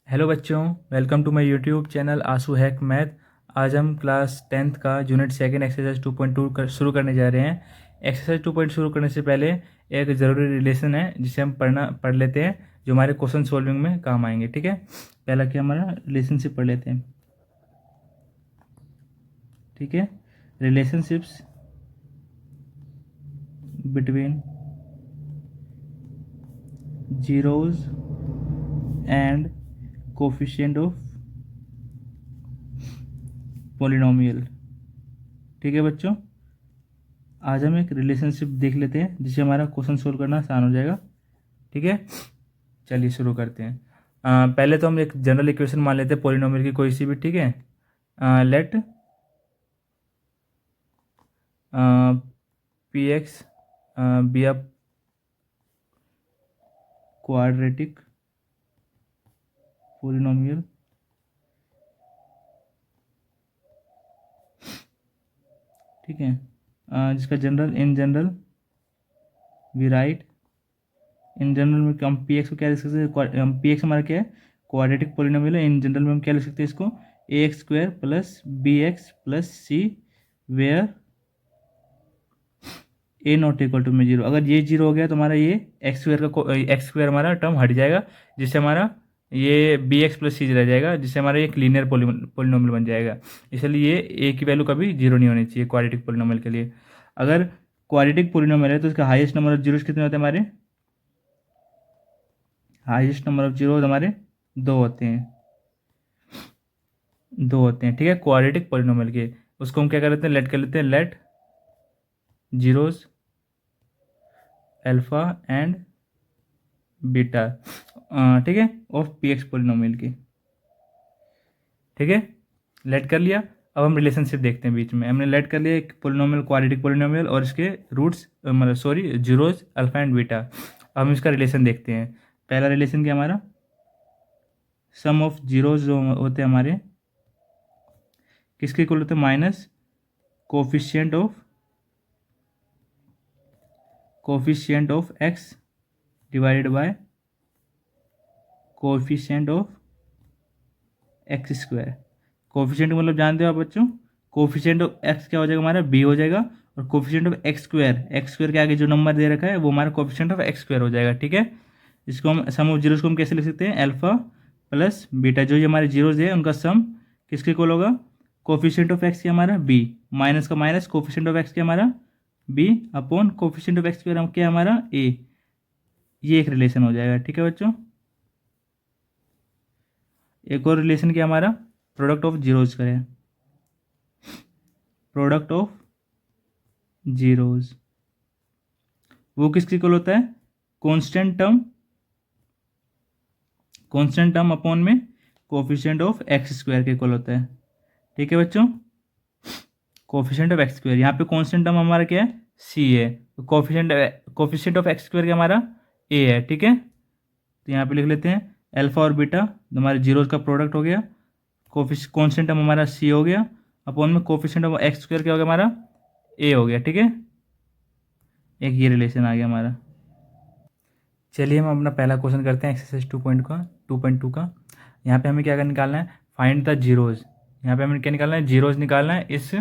Hello बच्चों, welcome to my YouTube channel आंसू hack math. आज हम क्लास 10th का यूनिट सेकंड एक्सरसाइज 2.2 शुरू करने जा रहे हैं। एक्सरसाइज 2 शुरू करने से पहले एक ज़रूरी रिलेशन है जिसे हम पढ़ लेते हैं, जो हमारे क्वेश्चन सॉल्विंग में काम आएंगे। ठीक है, पहला क्या हमारा रिलेशनशिप पढ़ लेते हैं। ठीक है, relationships between zeros and coefficient of polynomial. ठीक है बच्चों, आज हम एक रिलेशनशिप देख लेते हैं जिससे हमारा क्वेश्चन सोल्व करना आसान हो जाएगा। ठीक है, चलिए शुरू करते हैं। पहले तो हम एक जनरल इक्वेशन मान लेते हैं पॉलिनोमियल की कोई सी भी। ठीक है, let P X be a quadratic polynomial ठीक है, जिसका in general we write in general में हम पी एक्स को क्या लिख सकते हैं। पी एक्स हमारा क्या है, क्वाड्रेटिक पॉलिनोमियल है। इन जनरल में हम क्या लिख सकते हैं इसको, a x square plus b x plus c where a not equal to में जीरो। अगर ये जीरो हो गया तो हमारा ये एक्स स्क्वायर हमारा टर्म हट जाएगा, जिससे हमारा ये बी एक्स प्लस सी रह जाएगा, जिससे हमारा एक लीनियर पोलिनोमियल बन जाएगा। इसलिए ये ए की वैल्यू कभी जीरो नहीं होनी चाहिए क्वाड्रेटिक पोलिनोमियल के लिए। अगर क्वाड्रेटिक पोलिनोमियल है तो इसका हाईएस्ट नंबर ऑफ जीरोस कितने होते हैं हमारे, हाईएस्ट नंबर ऑफ जीरोस हमारे दो होते हैं। ठीक है, क्वाड्रेटिक पोलिनोमियल के उसको हम क्या कर लेते हैं, लेट कर लेते हैं, let zeros alpha and beta. ठीक है, ऑफ पी एक्स पोलिनोमियल की। ठीक है, लेट कर लिया। अब हम रिलेशनशिप देखते हैं। बीच में हमने लेट कर लिया एक पोलिनोमियल, क्वाड्रेटिक पोलिनोमियल और इसके रूट्स मतलब जीरोस अल्फा एंड बीटा। अब हम इसका रिलेशन देखते हैं। पहला रिलेशन क्या हमारा, सम ऑफ जीरोस जो होते हैं हमारे किसके इक्वल होते हैं, minus coefficient of x divided by coefficient of X square. Coefficient मतलब जानते हो आप बच्चों, कोफिशिएंट ऑफ एक्स क्या हो जाएगा हमारा, बी हो जाएगा, और कोफिशिएंट ऑफ एक्स स्क्वायर के आगे जो नंबर दे रखा है वो हमारा कोफिशिएंट ऑफ एक्स स्क्वायर हो जाएगा। ठीक है, इसको हम सम ऑफ जीरोस को हम कैसे लिख सकते हैं, अल्फा प्लस बीटा। जो ये हमारे जीरोस है उनका सम किसके इक्वल होगा, कोफिशिएंट ऑफ एक्स के हमारा बी, माइनस का माइनस कोफिशिएंट ऑफ एक्स के हमारा B upon coefficient of X square क्या हमारा ए। ये एक रिलेशन हो जाएगा। ठीक है बच्चों, एक और रिलेशन क्या हमारा, प्रोडक्ट ऑफ जीरोज करें, प्रोडक्ट ऑफ जीरोज वो किसके इक्वल होता है, कांस्टेंट टर्म अपॉन में कोफिशिएंट ऑफ एक्स स्क्वायर के इक्वल होता है। ठीक है बच्चों, कोफिशिएंट ऑफ एक्स स्क्वायर, यहाँ पे कांस्टेंट टर्म हमारा क्या है, सी है, तो कोफिशिएंट ऑफ एक्स स्क्वायर क्या हमारा ए है। ठीक है, तो यहाँ पे लिख लेते हैं अल्फा और बीटा हमारे जीरोज का प्रोडक्ट हो गया, कांस्टेंट टर्म हमारा सी हो गया, अपॉन में कोफिशिएंट ऑफ एक्स स्क्वायर क्या हो गया हमारा ए हो गया। ठीक है, एक ये रिलेशन आ गया हमारा। चलिए हम अपना पहला क्वेश्चन करते हैं एक्सरसाइज 2.2 का। यहाँ पे हमें क्या निकालना है, फाइंड द जीरोज। यहाँ पे हमें क्या निकालना है, जीरोज निकालना है इस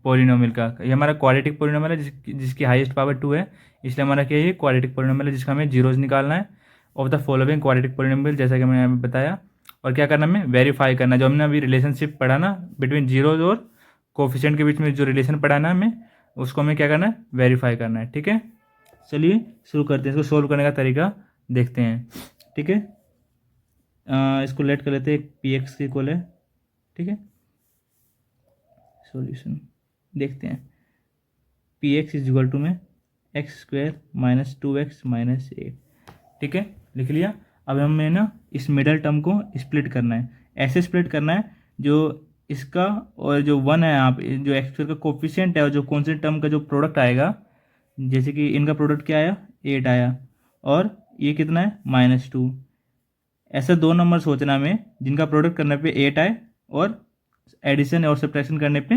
पॉलिनोमियल का। ये हमारा क्वाड्रेटिक पॉलिनोमियल है जिसकी हाईएस्ट पावर 2 है, इसलिए हमारा क्या है, ये क्वाड्रेटिक पॉलिनोमियल है जिसका हमें जीरोज निकालना है of the following quadratic polynomial, जैसा कि मैंने यहाँ पे बताया। और क्या करना है, हमें वेरीफाई करना, जो हमने अभी रिलेशनशिप पढ़ा ना बिटवीन जीरोज और कोफिशिएंट के बीच में जो रिलेशन पढ़ा ना हमें, उसको हमें क्या करना है, वेरीफाई करना है। ठीक है, चलिए शुरू करते हैं, इसको सोल्व करने का तरीका देखते हैं। ठीक है, इसको लेट कर लेते हैं, पी एक्स के इक्वल है। ठीक है, सॉल्यूशन देखते हैं, p x is equal to में x square minus 2x minus 8। ठीक है, लिख लिया। अब हमें ना इस मिडल टर्म को स्प्लिट करना है, ऐसे स्प्लिट करना है जो इसका और जो 1 है यहाँ पे, जो एक्स स्क्वायर का कोफिशिएंट है और जो कॉन्स्टेंट टर्म का जो प्रोडक्ट आएगा, जैसे कि इनका प्रोडक्ट क्या आया, 8 आया, और ये कितना है, -2। ऐसे दो नंबर सोचना हमें जिनका प्रोडक्ट करने पे 8 आए और एडिशन और सब्ट्रैक्शन करने पे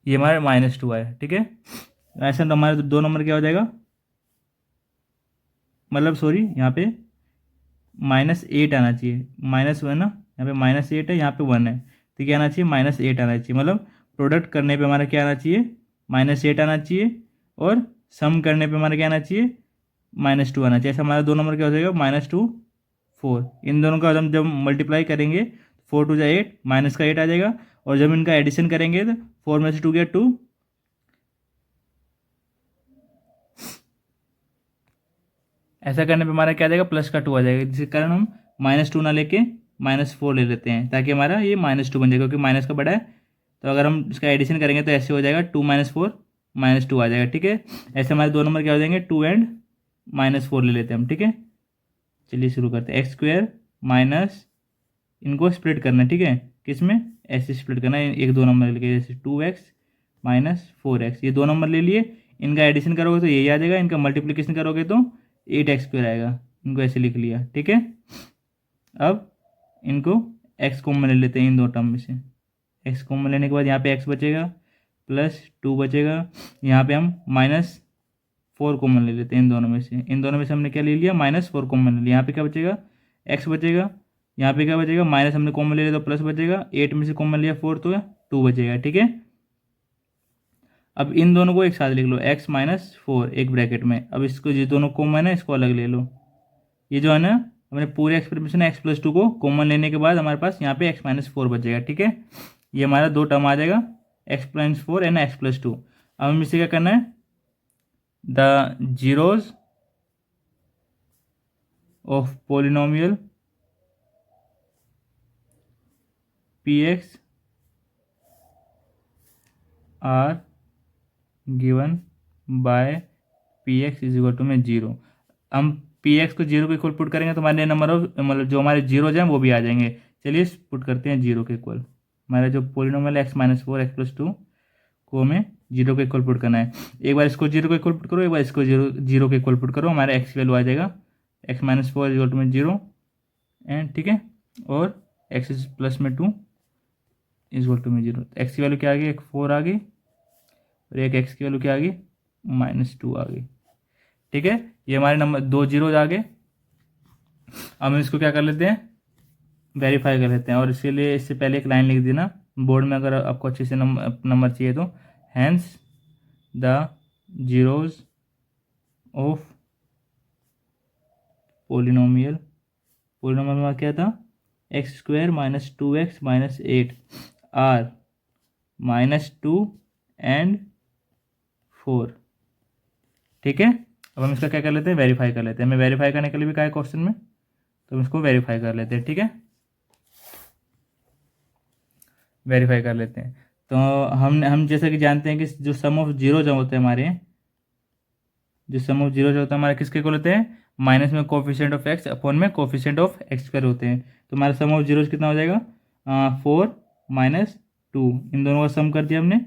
ये हमारे -2 आए। ठीक है, ऐसे हमारे दो नंबर क्या हो जाएगा, मतलब सॉरी यहाँ पे -8 आना चाहिए, माइनस वन ना, यहाँ पे -8 है, यहाँ पे 1 है, तो क्या आना चाहिए -8 आना चाहिए। मतलब प्रोडक्ट करने पे हमारा क्या आना चाहिए -8 आना चाहिए, और सम करने पे हमारा क्या आना चाहिए -2 आना चाहिए। ऐसा हमारा दो नंबर क्या हो जाएगा -2 4। इन दोनों का हम जब मल्टीप्लाई करेंगे 4 2 8, माइनस का 8 आ जाएगा, और जब इनका एडिशन करेंगे तो 4 में से 2 गया 2, ऐसा करने पे हमारा क्या आ जाएगा प्लस का 2 आ जाएगा, जिसके कारण हम -2 ना लेके -4 ले लेते हैं, ताकि हमारा ये -2 बन जाएगा, क्योंकि माइनस का बड़ा है। तो अगर हम इसका एडिशन करेंगे तो ऐसे हो जाएगा 2 - 4 -2 आ जाएगा, ठीक है। ऐसे हमारे दो नंबर क्या हो जाएंगे 2 एंड -4 ले लेते हैं हम, ठीक है। चलिए शुरू करते हैं। x² माइनस, इनको स्प्लिट करना है, ठीक है, किस में ऐसे स्प्लिट करना है, एक दो नंबर लेके, जैसे 2x - 4x, ये दो नंबर ले लिए, इनका एडिशन करोगे तो यही आ जाएगा, इनका मल्टीप्लिकेशन करोगे तो 8x² आएगा, इनको ऐसे लिख लिया, ठीक है। अब इनको x कॉमन ले लेते हैं इन दो टर्म में से, x कॉमन लेने के बाद यहाँ पे x बचेगा, +2 बचेगा, यहाँ पे हम -4 कॉमन ले लेते हैं इन दोनों में से, इन दोनों में से हमने क्या ले लिया -4 कॉमन ले लिया, यहाँ पे क्या बचेगा x बचेगा, यहाँ पे क्या बचेगा माइनस हमने कॉमन ले लिया तो प्लस बचेगा, 8 में से कॉमन लिया 4 तो 2 बचेगा, ठीक है। अब इन दोनों को एक साथ लिख लो, x - 4 एक ब्रैकेट में, अब इसको ये दोनों कॉमन है इसको अलग ले लो, ये जो है ना हमने पूरे एक्सप्रेशन x+2 को कॉमन लेने के बाद हमारे पास यहाँ पे x - 4 बचेगा, ठीक है। ये हमारा दो टर्म आ जाएगा x - 4 एंड x+2। अब हमें इसे क्या करना है, the zeros of polynomial px are given by px is equal to में 0। हम px को 0 के इक्वल पुट करेंगे तो हमारे नंबर ऑफ मतलब जो हमारे जीरोज हैं वो भी आ जाएंगे। चलिए पुट करते हैं 0 के इक्वल, हमारा जो पोलिनोमियल x - 4 x+2 को हमें 0 के इक्वल पुट करना है। एक बार इसको 0 के इक्वल पुट करो, एक बार इसको 0 के इक्वल पुट करो, हमारा x वैल्यू आ जाएगा x - 4 इज इक्वल टू में 0 एंड, ठीक है, और x प्लस में 2 इज इक्वल टू में 0। x की वैल्यू क्या आ गई, एक 4 आ गई, और एक x की वैल्यू क्या आ गई -2 आ गई, ठीक है। ये हमारे नंबर दो जीरोज आ गए। अब हम इसको क्या कर लेते हैं वेरीफाई कर लेते हैं, और इसके लिए इससे पहले एक लाइन लिख देना बोर्ड में, अगर आपको अच्छे से नंबर चाहिए तो, hence the zeros of polynomial में क्या था x² - 2x - 8 आर -2 एंड 4, ठीक है। अब हम इसका क्या कर लेते हैं वेरीफाई कर लेते हैं, हमें वेरीफाई करने के लिए भी क्या है क्वेश्चन में, तो हम इसको वेरीफाई कर लेते हैं, ठीक है, वेरीफाई कर लेते हैं। तो हम जैसे कि जानते हैं कि जो सम ऑफ जीरोज होते हैं हमारे, जो सम ऑफ जीरोज होता है हमारे किसके इक्वल होते हैं, माइनस में कोफिशिएंट ऑफ x अपॉन में कोफिशिएंट ऑफ x² होते हैं। तो हमारा सम ऑफ जीरोज कितना हो जाएगा 4 - 2, इन दोनों का सम कर दिया हमने,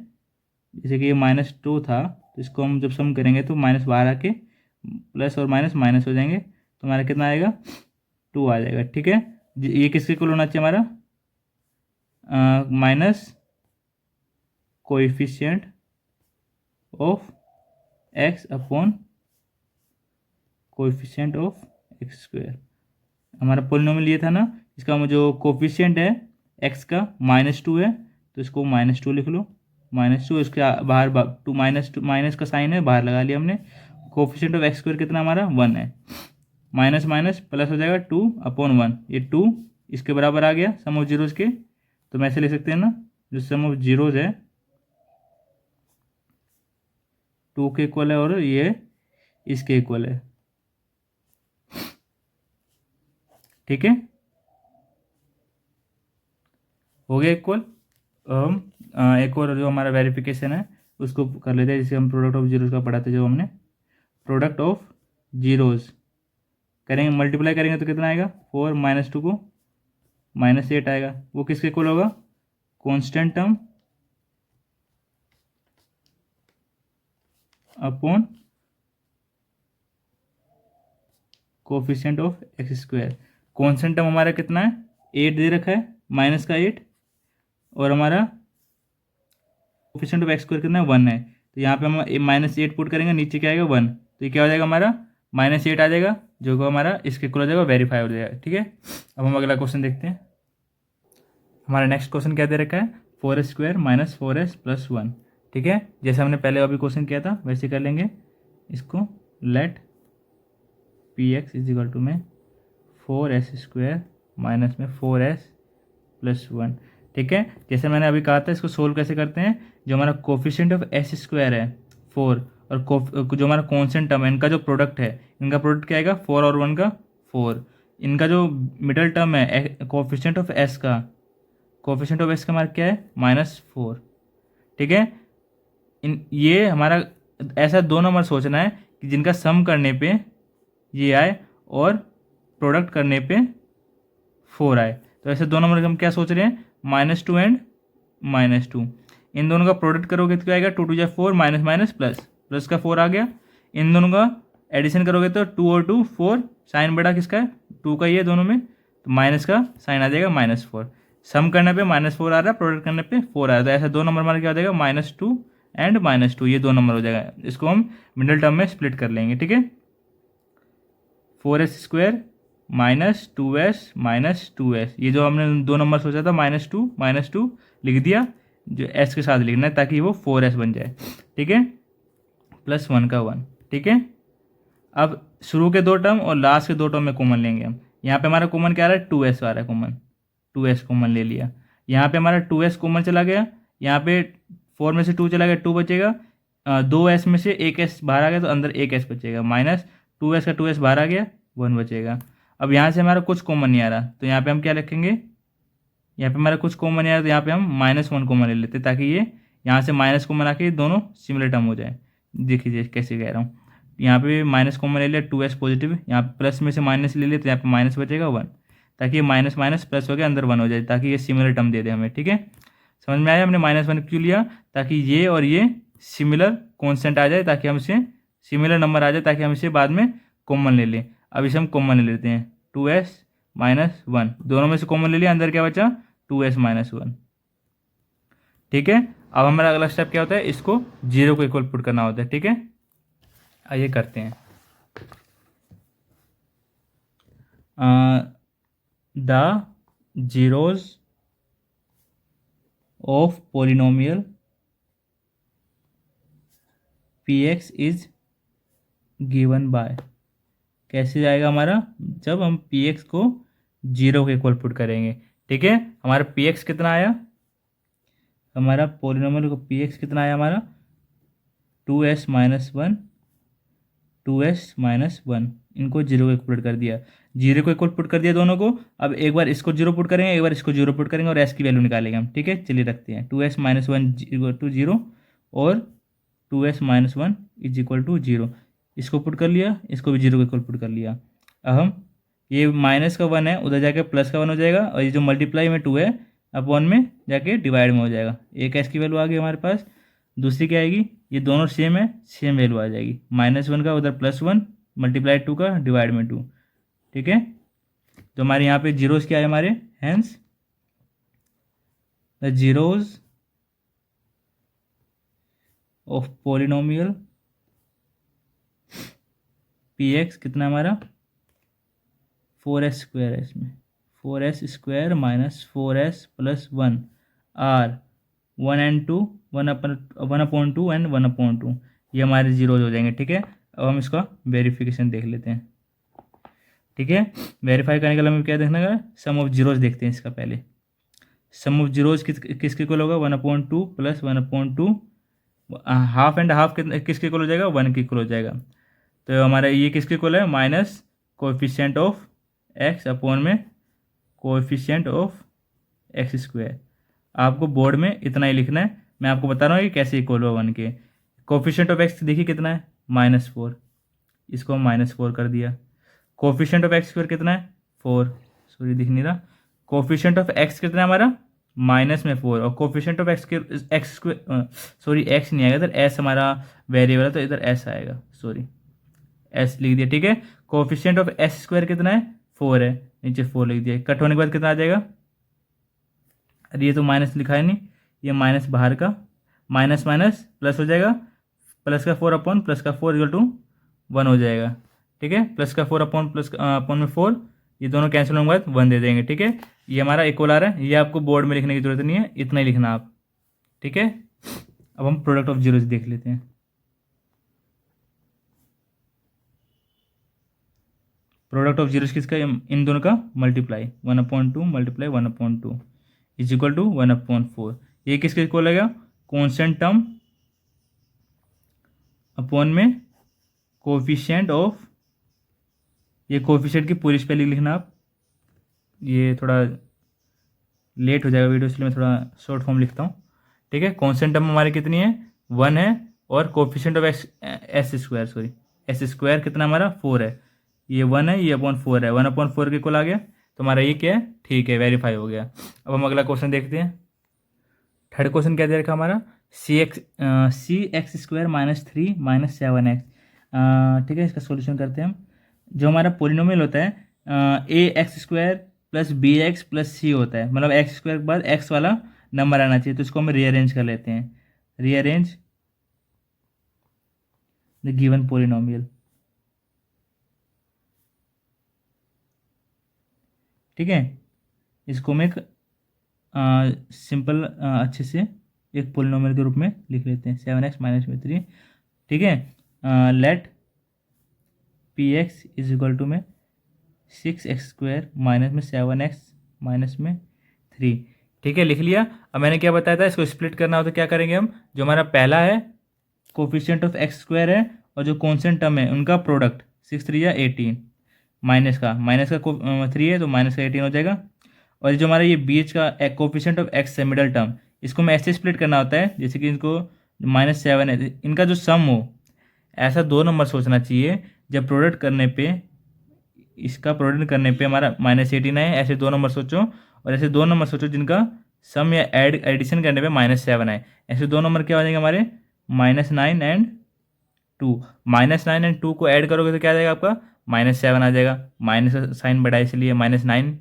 जैसे कि ये -2 था तो इसको हम जब सम करेंगे तो माइनस बाहर आके प्लस और माइनस माइनस हो जाएंगे, तो हमारा कितना आएगा 2 आ जाएगा, ठीक है। ये किसके इक्वल होना चाहिए हमारा minus coefficient of x upon coefficient of x²। हमारा पोलिनोमियल ये था ना, इसका जो कोएफिशिएंट है x का -2 है, तो इसको -2 लिख लो, -2 इसके बाहर 2 माइनस का साइन है बाहर लगा लिया हमने। कोएफिशिएंट ऑफ x² कितना हमारा 1 है, माइनस माइनस प्लस हो जाएगा 2/1, ये 2 इसके बराबर आ गया सम ऑफ जीरोज के। तो मैं ऐसे लिख सकते हैं ना, जो सम ऑफ जीरोज है 2 के इक्वल है और ये इसके इक्वल है, ठीक है, हो गया इक्वल। हम एक और जो हमारा वेरिफिकेशन है उसको कर लेते हैं, जिसे हम प्रोडक्ट ऑफ जीरोज का पढ़ाते जो हमने प्रोडक्ट ऑफ जीरोज करेंगे, मल्टीप्लाई करेंगे तो कितना आएगा 4 - 2 को -8 आएगा, वो किसके इक्वल होगा constant term upon coefficient of x²। Constant term हमारा कितना है 8 दे रखा है, माइनस का 8, और हमारा कोफिशिएंट ऑफ x² कितना है 1 है, तो यहाँ पे हम -8 पुट करेंगे, नीचे क्या आएगा 1, तो ये क्या हो जाएगा हमारा -8 आ जाएगा, जो कि हमारा इसके इक्वल हो जाएगा, वेरीफाई हो जाएगा। ठीक है, अब हम अगला क्वेश्चन देखते हैं। हमारा नेक्स्ट क्वेश्चन क्या दे रखा है, 4s² - 4s + 1। ठीक है, जैसे हमने पहले अभी क्वेश्चन किया था वैसे कर लेंगे इसको। लेट px = में 4s² माइनस में 4s + 1। ठीक है, जैसे मैंने अभी कहा था इसको सोल्व कैसे करते हैं। जो हमारा कोफिशिएंट ऑफ s² है 4 और जो हमारा कॉन्स्टेंट टर्म है इनका जो प्रोडक्ट है, इनका प्रोडक्ट क्या आएगा 4 और 1 का 4। इनका जो मिडल टर्म है कोफिशिएंट ऑफ s का, कोफिशिएंट ऑफ s का मार्क क्या है -4। ठीक है, ये हमारा ऐसा दो नंबर सोचना है कि जिनका सम करने पे ये आए और प्रोडक्ट करने पे 4 आए। तो ऐसे दो नंबर हम क्या सोच रहे हैं, -2 एंड -2। इन दोनों का प्रोडक्ट करोगे तो क्या आएगा, 2 × 2 = 4, माइनस माइनस प्लस, प्लस का 4 आ गया। इन दोनों का एडिशन करोगे तो 2 और 2 4, साइन बड़ा किसका है 2 का ही है दोनों में, तो माइनस का साइन आ जाएगा -4। सम करने पे -4 आ रहा है, प्रोडक्ट करने पे 4 आ रहा है, तो ऐसा दो नंबर हमारा क्या हो जाएगा -2 एंड -2, ये दो नंबर हो जाएगा। इसको हम मिडिल टर्म में स्प्लिट कर लेंगे। ठीक है, 4s² - 2s - 2s, ये जो हमने दो नंबर सोचा था -2 लिख दिया, जो s के साथ लिखना है ताकि वो 4s बन जाए। ठीक है, +1 का 1। ठीक है, अब शुरू के दो टर्म और लास्ट के दो टर्म में कॉमन लेंगे हम। यहाँ पे हमारा कॉमन क्या आ रहा है 2s आ रहा है कॉमन, 2s कॉमन ले लिया। यहाँ पे हमारा 2s कॉमन चला गया, यहाँ पे 4 में से 2 चला गया, 2 बचेगा। 2s में से 1s बाहर आ गया तो अंदर 1s बचेगा, -2s का 2s बाहर आ गया, 1 बचेगा। अब यहाँ से हमारा कुछ कॉमन नहीं आ रहा तो यहाँ पे हम क्या लिखेंगे, यहाँ पे हमारा कुछ कॉमन नहीं आ रहा तो यहाँ पे हम -1 कॉमन ले लेते ताकि ये यहाँ से माइनस कॉमन आके दोनों सिमिलर टर्म हो जाए। देखिए कैसे कह रहा हूँ, यहाँ पे माइनस कॉमन ले लिया, 2s पॉजिटिव, यहाँ प्लस में से माइनस ले लिया तो यहाँ पे माइनस बचेगा 1, ताकि ये माइनस माइनस प्लस हो गया अंदर 1 हो जाए, ताकि ये सिमिलर टर्म दे दे हमें। ठीक है, समझ में आया, हमने -1 क्यों लिया, ताकि ये और ये सिमिलर कॉन्स्टेंट आ जाए, ताकि हम इसे सिमिलर नंबर आ जाए, ताकि हम इसे बाद में कॉमन ले लें। अब इसे हम कॉमन ले लेते हैं, 2s - 1, दोनों में से कॉमन ले लिया, अंदर क्या बचा 2s - 1। ठीक है, अब हमारा अगला स्टेप क्या होता है, इसको 0 को इक्वल पुट करना होता है। ठीक है, आइए करते हैं। The zeros of polynomial px is given by, कैसे जाएगा हमारा, जब हम px को 0 के इक्वल पुट करेंगे। ठीक है, हमारा px कितना आया, हमारा पोलिनोमियल को px कितना आया हमारा 2s - 1, 2s - 1, इनको 0 को इक्वल पुट कर दिया, 0 को इक्वल पुट कर दिया दोनों को। अब एक बार इसको 0 पुट करेंगे, एक बार इसको 0 पुट करेंगे और s की वैल्यू निकालेंगे हम। ठीक है, चलिए रखते हैं 2s - 1 = 0 और 2s - 1 = 0। इसको पुट कर लिया, इसको भी 0 को इक्वल पुट कर लिया। अब हम ये माइनस का 1 है उधर जाके प्लस का 1 हो जाएगा, और ये जो मल्टीप्लाई में 2 है अपॉन में जाके डिवाइड में हो जाएगा। एक s की वैल्यू आ गई हमारे पास, दूसरी क्या आएगी, ये दोनों सेम है, सेम वैल्यू आ जाएगी, -1 का उधर +1 मल्टीप्लाई 2 का डिवाइड में 2। ठीक है, तो हमारे यहाँ पे जीरोस क्या है हमारे, hence the zeros of polynomial px कितना हमारा 4s² है, इसमें 4s² - 4s + 1 are 1 and 2, 1/2 and 1/2, ये हमारे जीरोज हो जाएंगे। ठीक है, अब हम इसका वेरिफिकेशन देख लेते हैं। ठीक है, वेरीफाई करने के लिए हमें क्या देखना है, सम ऑफ जीरोज देखते हैं इसका पहले। सम ऑफ जीरोज किसके इक्वल होगा 1/2 + 1/2, हाफ एंड हाफ किसके इक्वल हो जाएगा 1 के इक्वल हो जाएगा। तो हमारा ये किसके इक्वल है, minus coefficient of x upon में कोएफिशिएंट ऑफ x²। आपको बोर्ड में इतना ही लिखना है, मैं आपको बता रहा हूँ कि कैसे इक्वल हो 1 के। कोएफिशिएंट ऑफ x देखिए कितना है -4, इसको हम -4 कर दिया। कोएफिशिएंट ऑफ x² कितना है 4, सॉरी दिख नहीं रहा। कोएफिशिएंट ऑफ x कितना है हमारा -4, और coefficient of x² sorry x नहीं आएगा इधर, s हमारा वेरिएबल है तो इधर s आएगा, सॉरी s लिख दिया। ठीक है, कोएफिशिएंट ऑफ s² कितना है 4 है, नीचे 4 लिख दिया। कट होने के बाद कितना आ जाएगा, अरे ये तो माइनस लिखा है नहीं, ये माइनस बाहर का, माइनस माइनस प्लस हो जाएगा, प्लस का 4 अपॉन प्लस का 4 = 1 हो जाएगा। ठीक है, प्लस का 4 अपॉन प्लस अपॉन में 4, ये दोनों कैंसिल होंगे बाद 1 दे देंगे। ठीक है, ये हमारा इक्वल आ रहा है, ये आपको बोर्ड में लिखने की जरूरत नहीं है, इतना ही लिखना आप। ठीक है, अब हम प्रोडक्ट ऑफ जीरोस देख लेते हैं। प्रोडक्ट ऑफ जीरोस किसका, इन दोनों का multiply, 1/2 multiply 1/2 is equal to 1/4। ये किसके इक्वल लगेगा, कॉन्स्टेंट टर्म अपॉन में कोफिशिएंट ऑफ, ये कोफिशिएंट की पूरी स्पेलिंग लिखना आप। ये थोड़ा लेट हो जाएगा वीडियो, इसलिए मैं थोड़ा शॉर्ट फॉर्म लिखता हूँ। ठीक है, कॉन्स्टेंट टर्म हमारी कितनी है, 1 है, और कोफिशिएंट ऑफ एस स्क्वायर कितना हमारा 4 है, ये 1 है, ये अपॉन 4 है, 1/4 के इक्वल आ गया, तो हमारा ये क्या है, ठीक है, वेरीफाई हो गया। अब हम अगला क्वेश्चन देखते हैं। थर्ड क्वेश्चन क्या दे रखा हमारा, सी एक्स स्क्वायर -3 -7x। ठीक है, इसका सोल्यूशन करते हैं हम। जो हमारा पोलिनोमियल होता है a x square plus b x plus c होता है, मतलब एक्स स्क्वायर के बाद एक्स वाला नंबर आना चाहिए, तो इसको हम रीअरेंज कर लेते हैं। Rearrange the given polynomial. ठीक है, इसको हम एक सिंपल अच्छे से एक पोलिनोमियल के रूप में लिख लेते हैं, 7x - 3। ठीक है, let P x is equal to में 6x² माइनस में 7x माइनस में 3। ठीक है, लिख लिया। अब मैंने क्या बताया था, इसको स्प्लिट करना हो तो क्या करेंगे हम, जो हमारा पहला है कोफिशिएंट ऑफ x² है, और जो कॉन्स्टेंट टर्म है उनका प्रोडक्ट, 6 3 18, माइनस का 3 है तो माइनस का 18 हो जाएगा। और जो हमारा ये बीच का कोफिशिएंट ऑफ x है, मिडल टर्म, इसको में ऐसे स्प्लिट करना होता है, जैसे कि इनको -7 है, इनका जो सम हो, ऐसा 2 नंबर सोचना चाहिए जब प्रोडक्ट करने पे, इसका प्रोडक्ट करने पे हमारा -18 है, ऐसे 2 नंबर सोचो, और ऐसे 2 नंबर सोचो जिनका सम या एडिशन करने पे -7 है। ऐसे 2 नंबर क्या हो जाएंगे हमारे, -9 एंड 2। -9 एंड 2 को ऐड करोगे तो क्या आ जाएगा आपका, -7 आ जाएगा। माइनस का साइन बड़ा है इसलिए -9,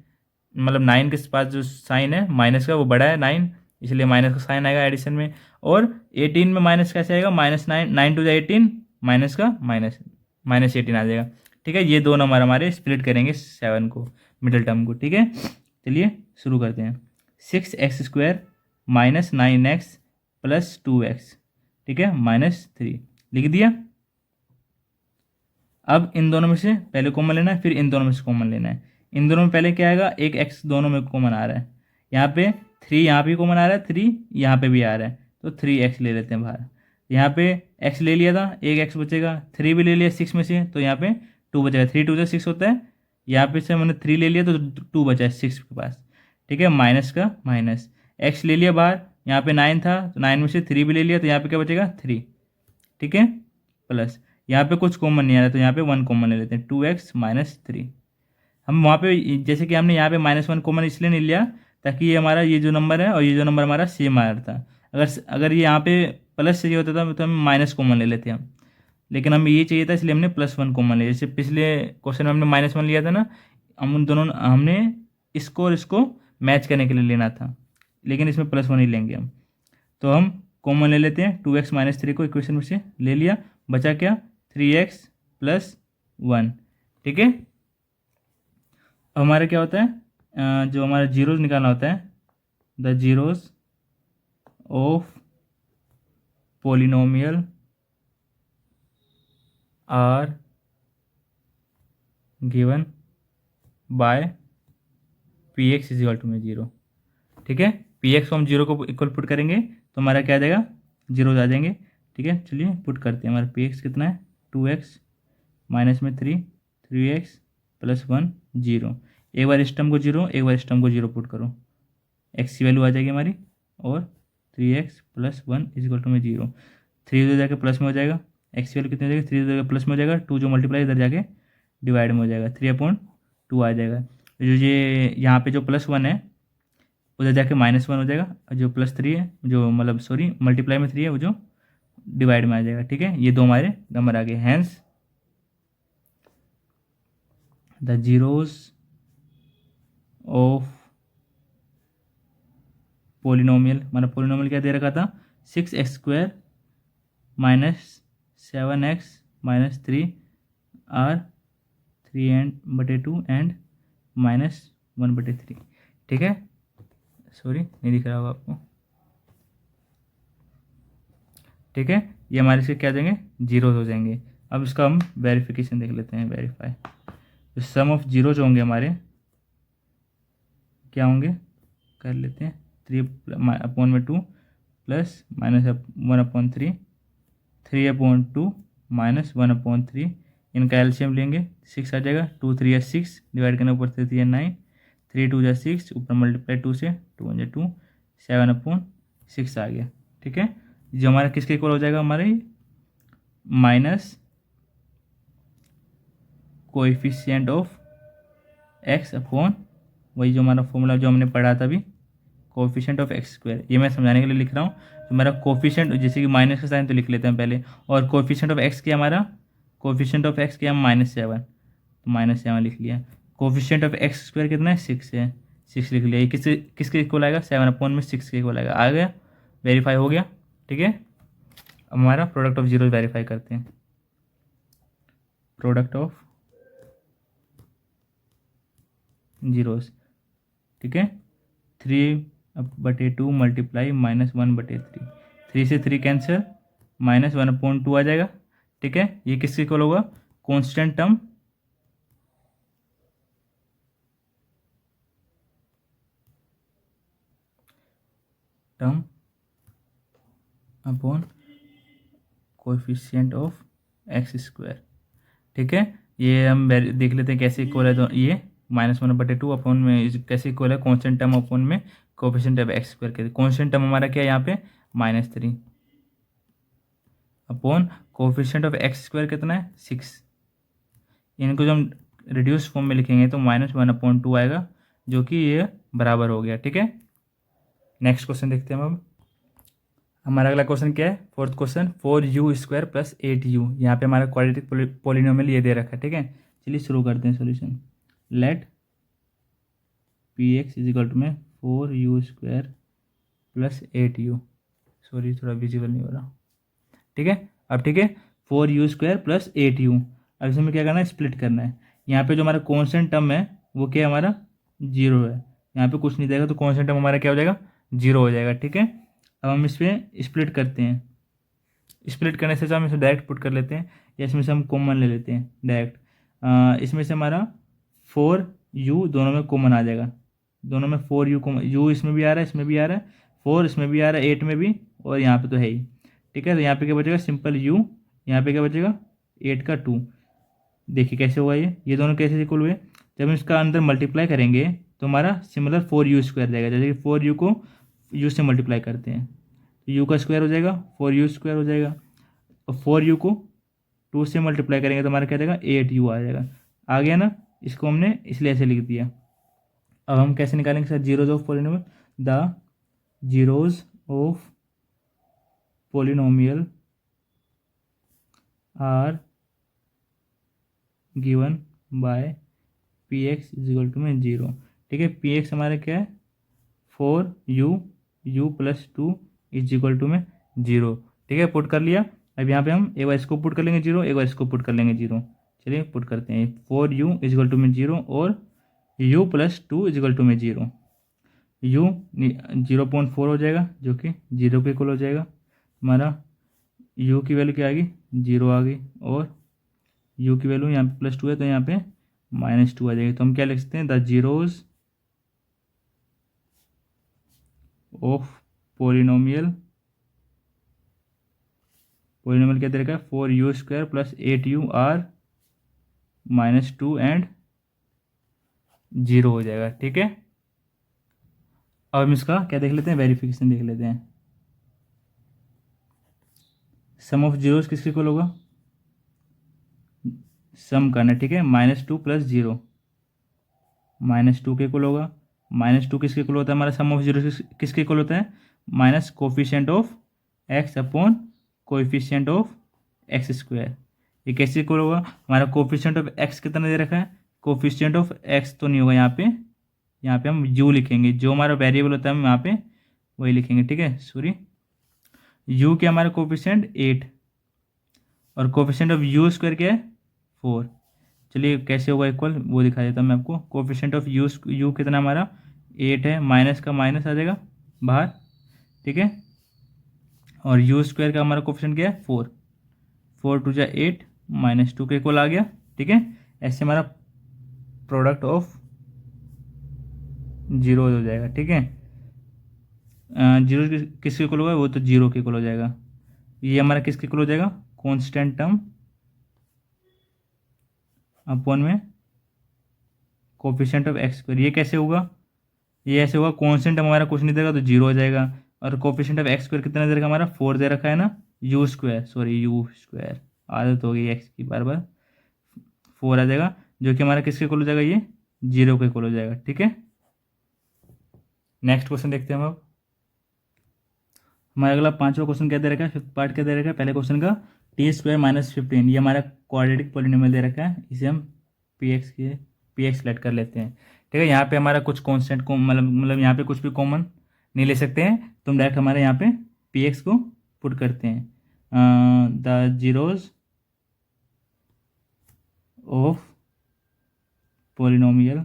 मतलब 9 के पास जो साइन है माइनस का वो बड़ा है 9, इसलिए माइनस का साइन आएगा एडिशन में। और 18 में माइनस कैसे आएगा, -9, 9 टू 18, माइनस का -18 आ जाएगा। ठीक है, ये 2 नंबर हमारे स्प्लिट करेंगे 7 को, मिडिल टर्म को। ठीक है, चलिए शुरू करते हैं। 6x² -9x प्लस 2x, ठीक है, -3 लिख दिया। अब इन दोनों में से पहले कॉमन लेना है, फिर इन दोनों में से कॉमन लेना है। इन दोनों में पहले क्या आएगा, एक x दोनों में कॉमन आ रहा है, यहाँ पे 3 यहाँ पे कॉमन आ रहा है, 3 यहाँ पे भी आ रहा है, तो 3x ले लेते हैं बाहर। यहाँ पे x ले लिया था, एक x बचेगा, 3 भी ले लिया 6 में से, तो यहाँ पे 2 बचेगा, 3 2 6 होता है। यहाँ पे से मैंने 3 ले लिया तो 2 बचा है 6 के पास। ठीक है, माइनस का माइनस, x ले लिया बाहर, यहाँ पे 9 था तो 9 में से 3 भी ले लिया, तो यहाँ पे क्या बचेगा 3। ठीक है, प्लस यहाँ पे कुछ कॉमन नहीं आ रहा, तो यहाँ पे 1 कॉमन ले लेते हैं, 2x - 3। हम वहाँ पे जैसे कि हमने यहाँ पे -1 कॉमन इसलिए नहीं लिया ताकि ये हमारा ये जो नंबर है और ये जो नंबर हमारा सेम आ रहा था। अगर ये यहाँ पे प्लस चाहिए होता था तो हम माइनस कॉमन ले लेते हम, लेकिन हमें ये चाहिए था इसलिए हमने +1 कॉमन लिया। जैसे पिछले क्वेश्चन में हमने -1 लिया था ना, हम उन दोनों हमने इसको और इसको मैच करने के लिए लेना था, लेकिन इसमें +1 ही लेंगे हम। तो हम कॉमन ले लेते हैं, 2x - 3 को इक्वेशन में से ले लिया, बचा क्या 3x + 1। ठीक है, अब हमारा क्या होता है, जो हमारा जीरोज निकालना होता है, the zeros of polynomial are given by P x is equal to में 0। ठीक है, पी एक्स को हम 0 को इक्वल पुट करेंगे तो हमारा क्या आ जाएगा, जीरोज आ जाएंगे। ठीक है, चलिए पुट करते हैं। हमारा पी एक्स कितना है, 2x माइनस में 3, 3x + 1 0। एक बार इस टर्म को 0, एक बार इस टर्म को 0 पुट करो, x की वैल्यू आ जाएगी हमारी, और 3x + 1 इज इक्वल टू में 0। 3 इधर जाके प्लस में हो जाएगा, x की वैल्यू कितनी हो जाएगी, 3 इधर प्लस में हो जाएगा, 2 जो मल्टीप्लाई इधर जाके डिवाइड में हो जाएगा, 3/2 आ जाएगा। जो ये यहाँ पे जो +1 है उधर जाके -1 हो जाएगा, और जो +3 है, जो मतलब सॉरी मल्टीप्लाई में 3 है, वो जो डिवाइड में आ जाएगा। ठीक है, ये 2 हमारे नंबर आ गए। Hence the zeros of polynomial, हमारा पोलिनोमियल क्या दे रखा था, 6x² - 7x - 3 आर 3/2 एंड -1/3। ठीक है, सॉरी नहीं दिख रहा होगा आपको। ठीक है, ये हमारे इसके क्या हो जाएंगे, जीरोज हो जाएंगे। अब इसका हम वेरिफिकेशन देख लेते हैं, वेरीफाई। तो सम ऑफ जीरो जो होंगे हमारे क्या होंगे, कर लेते हैं। 3/2 प्लस -1/3, 3/2 -1/3, इनका एलसीएम लेंगे, 6 आ जाएगा। 2 3 या 6 डिवाइड करने ऊपर 3 3 9, 3 2 या 6, ऊपर मल्टीप्लाई 2 से, 2 1 2, 7/6 आ गया। ठीक है, जो हमारा किसके इक्वल हो जाएगा, हमारे minus coefficient of x upon वही जो हमारा फॉर्मूला जो हमने पढ़ा था अभी, कोएफिशिएंट ऑफ एक्स स्क्वायर। ये मैं समझाने के लिए लिख रहा हूँ। तो मेरा कोएफिशिएंट जैसे कि माइनस का साइन तो लिख लेते हैं पहले, और कोएफिशिएंट ऑफ एक्स क्या हमारा, कोएफिशिएंट ऑफ एक्स क्या -7, तो -7 लिख लिया। कोएफिशिएंट ऑफ एक्स स्क्वायर कितना है, 6 है, 6 लिख लिया। ये किसके इक्वल आएगा, 7/6 के इक्वल आएगा। आ गया, वेरीफाई हो गया। ठीक है, अब हमारा प्रोडक्ट ऑफ जीरो वेरीफाई करते हैं। प्रोडक्ट ऑफ जीरोस, ठीक है, 3/2 मल्टीप्लाई -1/3, 3 से 3 कैंसिल, -1/2 आ जाएगा। ठीक है, ये किसके इक्वल होगा, constant term upon coefficient of X square. ठीक है, ये हम देख लेते हैं कैसे इक्वल है। तो ये -1/2 अपॉन में कैसे इक्वल है, कॉन्स्टेंट टर्म अपॉन में कोएफिशिएंट ऑफ एक्स स्क्वायर के। कॉन्स्टेंट टर्म हमारा क्या है यहाँ पे, -3 upon coefficient of X square कितना है, 6। इनको जो हम रिड्यूस फॉर्म में लिखेंगे तो -1/2 आएगा, जो कि ये बराबर हो गया। ठीक है, नेक्स्ट क्वेश्चन देखते हैं हम। अब हमारा अगला क्वेश्चन क्या है, फोर्थ क्वेश्चन, 4u² + 8u। यहाँ पे हमारा क्वाड्रेटिक पॉलिनोमियल ये दे रखा है। ठीक है, चलिए शुरू करते हैं solution. Let px = 4u² + 8u। Sorry, थोड़ा विजिबल नहीं हो रहा। ठीक है, अब ठीक है, 4u² + 8u। अब इसमें क्या करना है, स्प्लिट करना है। यहाँ पे जो हमारा कॉन्स्टेंट टर्म है वो क्या है, हमारा 0 है। यहाँ पे कुछ नहीं देगा तो कॉन्स्टेंट टर्म हमारा क्या हो जाएगा, 0 हो जाएगा। ठीक है, अब हम इस पर स्प्लिट करते हैं। स्प्लिट करने से हम इसे डायरेक्ट पुट कर लेते हैं, या इसमें से हम कॉमन ले लेते हैं डायरेक्ट। इसमें से हमारा 4u दोनों में कॉमन आ जाएगा। दोनों में 4u कॉमन, u इसमें भी आ रहा है, इसमें भी आ रहा है, 4 इसमें भी आ रहा है, 8 में भी, और यहाँ पे तो है ही। ठीक है, तो यहाँ पे क्या बचेगा, सिंपल u, यहाँ पे क्या बचेगा, 8 का 2। देखिए कैसे हुआ ये दोनों कैसे इक्वल हुए। जब हम इसका अंदर मल्टीप्लाई करेंगे तो हमारा सिमिलर 4u² जाएगा। जैसे कि 4u को u से मल्टीप्लाई करते हैं तो u का स्क्वायर हो जाएगा, 4u² हो जाएगा। और 4u को 2 से मल्टीप्लाई करेंगे तो हमारा क्या जाएगा, 8u आ जाएगा। आ गया ना, इसको हमने इसलिए ऐसे लिख दिया। अब हम कैसे निकालेंगे sir, zeros of polynomial. The zeros of polynomial are given by px = 0। ठीक है, px हमारा क्या है, 4u + 2 = 0। ठीक है, पुट कर लिया। अब यहाँ पे हम एक बार इसको पुट कर लेंगे 0, एक बार इसको पुट कर लेंगे 0। चलिए पुट करते हैं, 4u = 0 और u + 2 = 0। u 0.4 हो जाएगा, जो कि 0 के इक्वल हो जाएगा। हमारा u की वैल्यू क्या आ गई, 0 आ गई, और u की वैल्यू यहाँ पे +2 है तो यहाँ पे -2 आ जाएगी। तो हम क्या लिख सकते हैं, द जीरोज ऑफ पॉलिनोमियल क्या दे रखा है, 4u² + 8u आर -2 एंड 0 हो जाएगा। ठीक है, अब हम इसका क्या देख लेते हैं, वेरिफिकेशन देख लेते हैं। सम ऑफ जीरोस किसके इक्वल होगा, सम करना है। ठीक है, -2 + 0, -2 के इक्वल होगा। -2 किसके इक्वल होता है, हमारा सम ऑफ जीरो किसके इक्वल होता है, minus coefficient of x upon coefficient of X square. ये कैसे इक्वल होगा, हमारा कोफिशिएंट ऑफ एक्स कितना दे रखा है, कोफिशिएंट ऑफ एक्स तो नहीं होगा यहाँ पे हम u लिखेंगे। जो हमारा वेरिएबल होता है हम यहाँ पे वही लिखेंगे। ठीक है, सॉरी, u के हमारा कोफिशिएंट 8 और कोफिशिएंट ऑफ u² क्या है, 4। चलिए कैसे होगा इक्वल वो दिखा देता हूँ मैं आपको। कोफिशिएंट ऑफ यू कितना हमारा 8 है, माइनस का माइनस आ जाएगा बाहर, ठीक है। और यू स्क्वायर का हमारा कोफिशिएंट क्या है 4, 4 टू जा 8 -2 के इक्वल आ गया, ठीक है। ऐसे हमारा प्रोडक्ट ऑफ जीरो हो जाएगा, ठीक है। जीरो किसके इक्वल होगा, वो तो जीरो के इक्वल हो जाएगा। ये हमारा किसके इक्वल हो जाएगा, कांस्टेंट टर्म अपॉन में कोफिशिएंट ऑफ एक्स स्क्वायर। ये कैसे होगा, ये ऐसे होगा, कांस्टेंट टर्म हमारा कुछ नहीं देगा तो जीरो हो जाएगा, और कोफिशिएंट ऑफ एक्स स्क्वायर कितना दे रखा है हमारा 4 दे रखा है ना, यू स्क्वायर, आदत हो गई एक्स की बार बार, 4 आ जाएगा, जो कि हमारा किसके इक्वल हो जाएगा, ये जीरो के इक्वल हो जाएगा, ठीक है। नेक्स्ट क्वेश्चन देखते हैं हम अब। हमारा अगला 5वां क्वेश्चन क्या दे रखा है, फिफ्थ पार्ट क्या दे रखा है पहले क्वेश्चन का, t² -15, ये हमारा क्वाड्रेटिक पॉलिनोमियल दे रखा है, इसे हम पी एक्स सेलेक्ट कर लेते हैं, ठीक है। यहाँ पे हमारा कुछ कॉन्स्टेंट को मतलब यहाँ पे कुछ भी कॉमन नहीं ले सकते हैं, तो हम डायरेक्ट हमारे यहाँ पे पी एक्स को पुट करते हैं। द जीरोज ऑफ पोलिनोमियल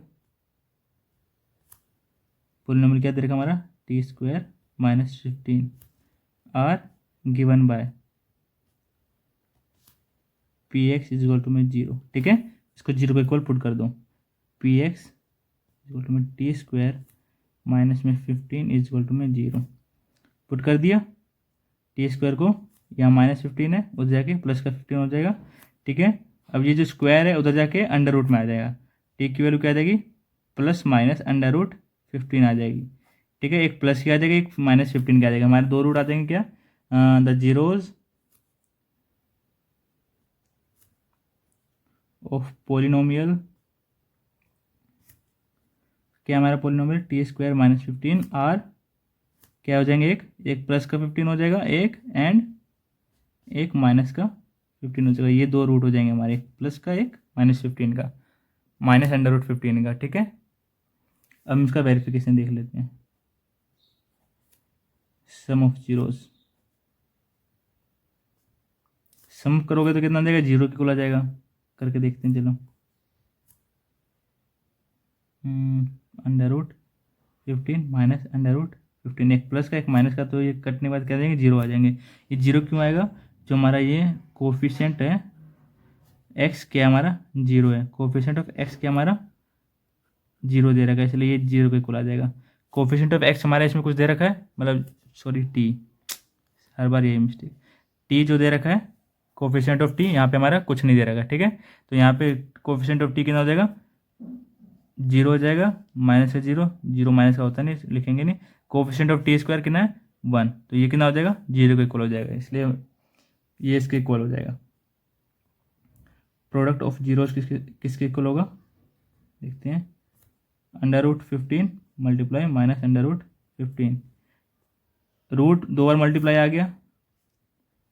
क्या दे रखा हमारा t² -15 are given by P x is equal to में जीरो, ठीक है। इसको जीरो के इक्वल पुट कर दो, पी एक्स इक्वल टू में t² -15 इज इक्वल टू में जीरो, पुट कर दिया। t² को यहाँ -15 है, उधर जाके प्लस का 15 हो जाएगा, ठीक है। अब ये जो स्क्वायर है उधर जाके अंडर रूट में आ जाएगा, t की वैल्यू क्या आ जाएगी प्लस माइनस अंडर रूट 15 आ जाएगी, ठीक है। एक प्लस की आ जाएगी, एक -15 की आ जाएगा, हमारे दो रूट आ जाएंगे क्या, द जीरोज ऑफ पोलिनोमियल, क्या हमारा पोलिनोमियल t² -15 आर क्या हो जाएंगे, एक प्लस का 15 हो जाएगा, एक माइनस का 15 हो जाएगा, ये दो रूट हो जाएंगे हमारे, एक प्लस का एक -15 का, माइनस अंडर रूट 15 का, ठीक है। अब हम इसका वेरिफिकेशन देख लेते हैं, सम ऑफ जीरोज, सम करोगे तो कितना आ जाएगा, जीरो की कुल आ जाएगा, करके देखते हैं चलो। Under root 15 minus under root 15, एक प्लस का एक माइनस का, तो ये कटने के बाद क्या देंगे जीरो आ जाएंगे। ये जीरो क्यों आएगा, जो हमारा ये कोफिशिएंट है एक्स क्या हमारा जीरो है, कोफिशिएंट ऑफ एक्स क्या हमारा जीरो दे रखा है, इसलिए ये जीरो के इक्वल आ जाएगा। कोफिशिएंट ऑफ एक्स हमारा इसमें कुछ दे रखा है, मतलब सॉरी टी, हर बार यही मिस्टेक, टी जो दे रखा है कोफिशिएंट ऑफ टी, यहाँ पे हमारा कुछ नहीं दे रखा, ठीक है। तो यहाँ पे कोफिशिएंट ऑफ टी कितना हो जाएगा, जीरो हो जाएगा, माइनस है जीरो, जीरो माइनस का होता नहीं लिखेंगे नहीं, कोफिशिएंट ऑफ t² कितना है 1, तो ये कितना हो जाएगा जीरो के इक्वल हो जाएगा, इसलिए ये इसके इक्वल हो जाएगा। प्रोडक्ट ऑफ जीरोज किसके इक्वल होगा, देखते हैं, under root 15 multiply minus under root 15, root दो बार मल्टीप्लाई आ गया,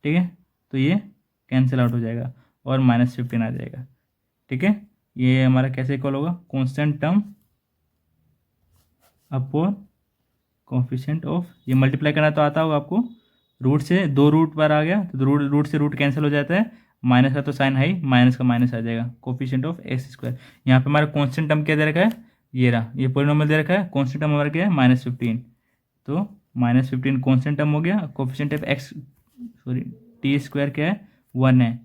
ठीक है, तो ये कैंसिल आउट हो जाएगा और -15 आ जाएगा, ठीक है। ये हमारा कैसे इक्वल होगा, constant term upon coefficient of, ये मल्टीप्लाई करना तो आता होगा आपको, रूट से दो रूट पर आ गया तो रूट से रूट कैंसिल हो जाता है, माइनस का तो साइन है ही, माइनस का माइनस आ जाएगा, कोफिशिएंट ऑफ x²। यहाँ पे हमारा कांस्टेंट टर्म क्या दे रखा है, ये रहा, ये पोलिनोमियल दे रखा है, कांस्टेंट टर्म हमारा क्या है -15, तो -15 कांस्टेंट टर्म हो गया, कोफिशिएंट ऑफ t² क्या है 1 है,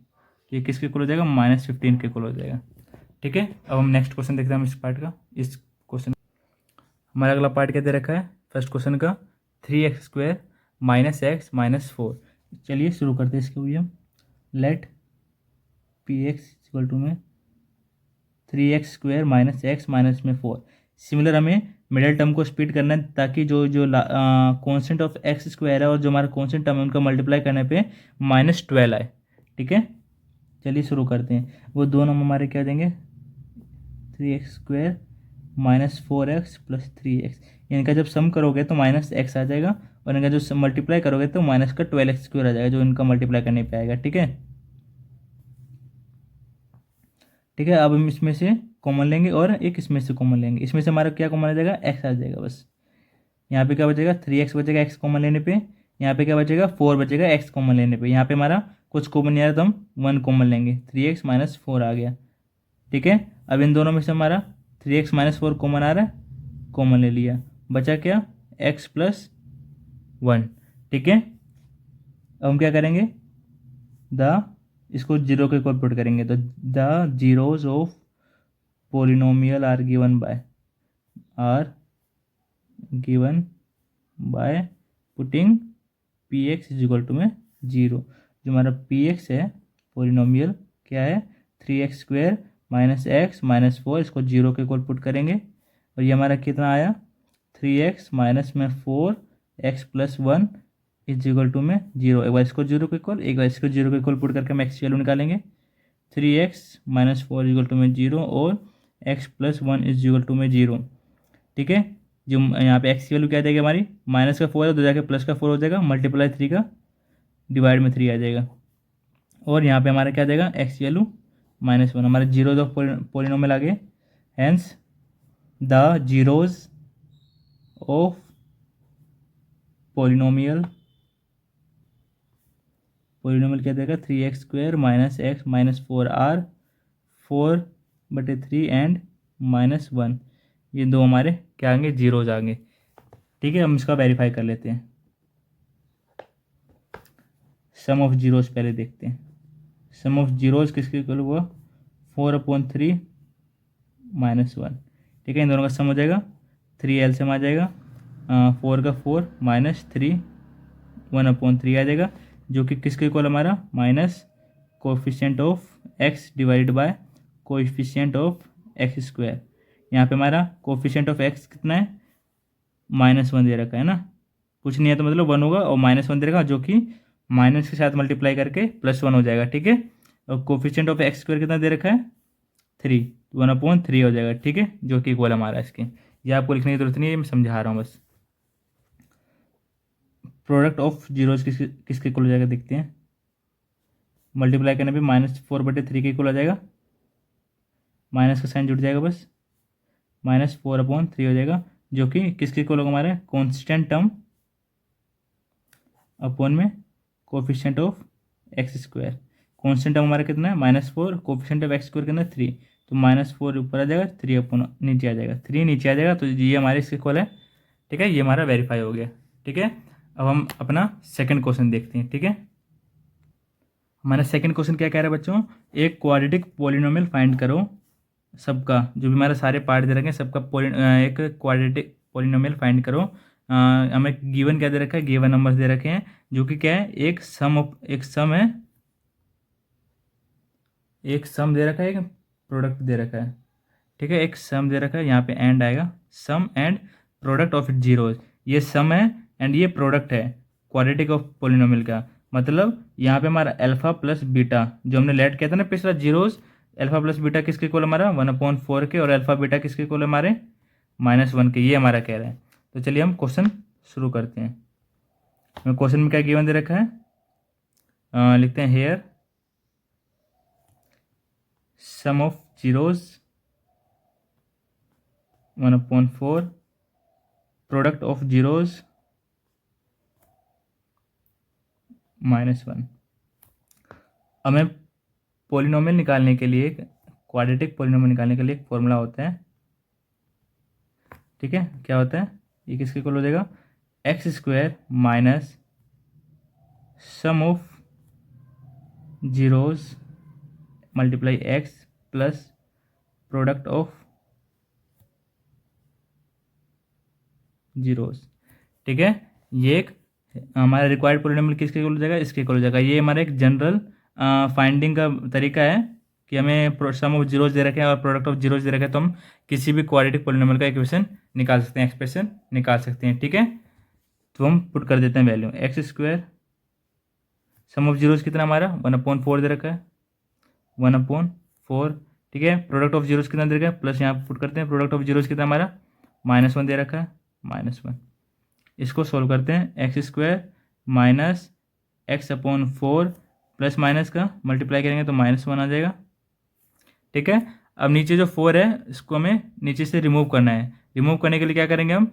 ये किसके इक्वल हो जाएगा -15 के इक्वल हो जाएगा, ठीक है। अब हम नेक्स्ट क्वेश्चन देखते हैं हम इस पार्ट का। इस क्वेश्चन हमारा अगला पार्ट क्या दे रखा है फर्स्ट क्वेश्चन का, 3x² -x -4। चलिए शुरू करते हैं इसके लिए हम, लेट px इक्वल टू में 3x² -x -4। सिमिलर हमें मिडिल टर्म को स्प्लिट करना है, ताकि जो जो कॉन्स्टेंट ऑफ x² है और जो हमारा कॉन्स्टेंट टर्म है उनका मल्टीप्लाई करने पे -12 आए, ठीक है। चलिए शुरू करते हैं, वो दोनों हमारे क्या देंगे 3x² -4x + 3x, इनका जब सम करोगे तो -x आ जाएगा, और इनका जो मल्टीप्लाई करोगे तो माइनस का 12x² आ जाएगा, जो इनका मल्टीप्लाई करने पे आएगा, ठीक है। ठीक है, अब हम इसमें से कॉमन लेंगे और एक इसमें से कॉमन लेंगे, इसमें से हमारा क्या कॉमन आ जाएगा x आ जाएगा बस, यहाँ पे क्या बचेगा 3x बचेगा x कॉमन लेने पे, यहाँ पे क्या बचेगा 4 बचेगा x कॉमन लेने पे, यहाँ पे हमारा कुछ कॉमन नहीं आ रहा तो हम 1 कॉमन लेंगे, 3x -4 आ गया, ठीक है। अब इन दोनों में से हमारा 3x माइनस 4 कॉमन आ रहा है, कॉमन ले लिया, बचा क्या x प्लस 1। ठीक है, अब हम क्या करेंगे, द इसको जीरो के इक्वल पुट करेंगे, तो the zeros of polynomial are given by putting P x is equal to में 0। जो हमारा पी एक्स है पोलिनोमियल क्या है, 3x² माइनस एक्स माइनस 4, इसको 0 के इक्वल पुट करेंगे और ये हमारा कितना आया 3x माइनस में 4x plus 1 is equal to में 0। एक बार इसको 0 के इक्वल, एक बार इसको 0 के इक्वल पुट करके हम एक्स वैल्यू निकालेंगे, 3x माइनस 4 इक्वल टू में 0 और x plus 1 is equal to में 0। ठीक है, जो यहाँ पे x की वैल्यू क्या आ जाएगी हमारी, माइनस का 4 है तो जाके प्लस का 4 हो जाएगा, मल्टीप्लाई 3 का डिवाइड में 3 आ जाएगा, और यहाँ पे हमारा क्या आ जाएगा x की वैल्यू -1। हमारे जीरोज ऑफ पोलिनोमियल आ गए, hence the zeros of polynomial क्या देगा 3x² minus X minus 4 are 4/3 and -1। ये दो हमारे क्या आएंगे, जीरोज आएंगे। ठीक है, हम इसका वेरीफाई कर लेते हैं। सम ऑफ जीरोज पहले देखते हैं। सम ऑफ जीरोज किसके इक्वल हुआ 4/3 -1। ठीक है, इन दोनों का सम हो जाएगा 3 एलसीएम आ जाएगा, 4 का 4 -3 1/3 आ जाएगा, जो कि किसके इक्वल हमारा minus coefficient of x divided by coefficient of x²। यहाँ पे हमारा कोएफिशिएंट ऑफ x कितना है -1 दे रखा है ना, कुछ नहीं है तो मतलब 1 होगा, और -1 दे रखा जो कि माइनस के साथ मल्टीप्लाई करके +1 हो जाएगा। ठीक है, और कोएफिशिएंट ऑफ x² कितना दे रखा है 3, 1/3 हो जाएगा। ठीक है, जो कि इक्वल हमारा इसके, ये आपको लिखने की जरूरत नहीं है, मैं समझा रहा हूँ बस। प्रोडक्ट ऑफ जीरोज किसके इक्वल हो जाएगा देखते हैं, मल्टीप्लाई करने पे -4/3 के इक्वल आ जाएगा, माइनस का साइन जुड़ जाएगा बस, -4/3 हो जाएगा, जो कि किसके इक्वल होगा हमारे कॉन्स्टेंट टर्म अपॉन में coefficient of x²। Constant term हमारा कितना है -4, कोएफिशिएंट ऑफ x² कितना है 3, तो -4 ऊपर आ जाएगा, 3 अपॉन नीचे आ जाएगा, 3 नीचे आ जाएगा, तो ये हमारे इसके इक्वल है। ठीक है, ये हमारा वेरीफाई हो गया। ठीक है, अब हम अपना सेकंड क्वेश्चन देखते हैं। ठीक है, हमारा सेकंड क्वेश्चन क्या कह रहा है बच्चों, एक क्वाड्रेटिक पॉलिनोमियल फाइंड करो, सबका जो भी हमारे सारे पार्ट दे रखे हैं सबका एक क्वाड्रेटिक पॉलिनोमियल फाइंड करो। हमें गिवन क्या दे रखा है, गिवन नंबर्स दे रखे हैं, जो कि क्या है एक सम है, एक सम दे रखा है, एक प्रोडक्ट दे रखा है। ठीक है, एक सम दे रखा है, यहाँ पे एंड आएगा, सम एंड प्रोडक्ट ऑफ जीरोज। ये सम है एंड ये प्रोडक्ट है क्वाड्रेटिक ऑफ पॉलिनोमियल का, मतलब यहाँ पे हमारा अल्फा प्लस बीटा जो हमने लेट किया था ना पिछला, जीरोज अल्फा प्लस बीटा किसके इक्वल हमारा 1/4 के, और अल्फा बीटा किसके इक्वल हमारे -1 के, ये हमारा कह रहा है। तो चलिए हम क्वेश्चन शुरू करते हैं। हमें क्वेश्चन में क्या गिवन दे रखा है, लिखते हैं here sum of zeros 1/4 product of zeros -1। हमें पॉलिनोमियल निकालने के लिए, क्वाड्रेटिक पॉलिनोमियल निकालने के लिए एक फॉर्मूला होता है। ठीक है, क्या होता है, ये किसके इक्वल हो जाएगा x² minus sum of zeros multiply x plus product of zeros. ठीक है, ये एक हमारा रिक्वायर्ड पॉलिनोमियल किसके इक्वल हो जाएगा, इसके इक्वल हो जाएगा। ये हमारा एक जनरल फाइंडिंग का तरीका है कि हमें सम ऑफ जीरोज दे रखे हैं और प्रोडक्ट ऑफ जीरोज दे रखे हैं, तो हम किसी भी क्वाड्रेटिक पॉलिनोमियल का इक्वेशन निकाल सकते हैं, एक्सप्रेशन निकाल सकते हैं। ठीक है, तो हम पुट कर देते हैं value x², some of zeros कितना हमारा 1/4 दे रखा है, 1/4। ठीक है, प्रोडक्ट ऑफ जीरोज कितना दे रखा है, प्लस यहाँ पुट करते हैं, प्रोडक्ट ऑफ जीरोज कितना हमारा -1 दे रखा है, -1। इसको सोल्व करते हैं, x² minus x/4 plus minus का मल्टीप्लाई करेंगे तो -1 आ जाएगा। ठीक है, अब नीचे जो 4 है इसको हमें नीचे से रिमूव करना है। रिमूव करने के लिए क्या करेंगे, हम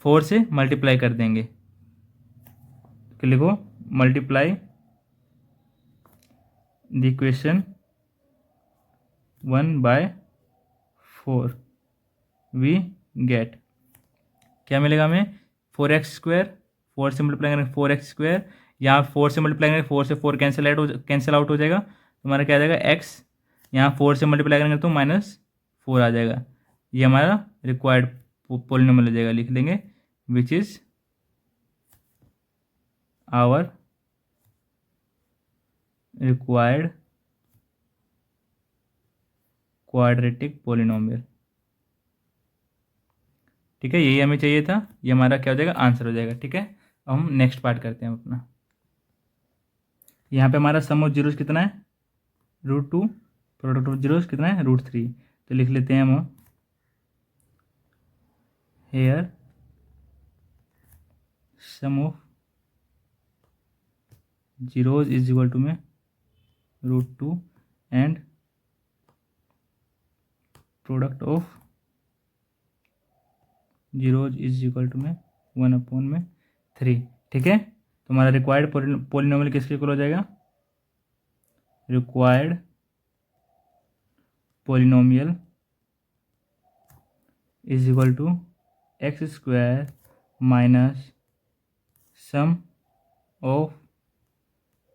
4 से मल्टीप्लाई कर देंगे। तो लिखो multiply the equation 1/4 we get, क्या मिलेगा हमें 4x², 4 से मल्टीप्लाई करेंगे 4x², यहाँ 4 से मल्टीप्लाई करेंगे 4 से 4 कैंसिल आउट हो जाएगा, तुम्हारा क्या आ जाएगा x, यहाँ 4 से मल्टीप्लाई करेंगे तो -4 आ जाएगा। ये हमारा रिक्वायर्ड पोलिनोमियल हो जाएगा, लिख देंगे which is our required quadratic polynomial. ठीक है, यही हमें चाहिए था, ये हमारा क्या हो जाएगा, आंसर हो जाएगा। ठीक है, अब हम नेक्स्ट पार्ट करते हैं अपना। यहाँ पे हमारा सम ऑफ जीरोस कितना है, √2, प्रोडक्ट ऑफ जीरोस कितना है, √3। तो लिख लेते हैं हम here sum of zeros is equal to में √2 and product of zeros is equal to में 1/3। ठीक है, तो हमारा रिक्वायर्ड पोलिनोमियल किसके इक्वल हो जाएगा, required polynomial is equal to x² minus sum of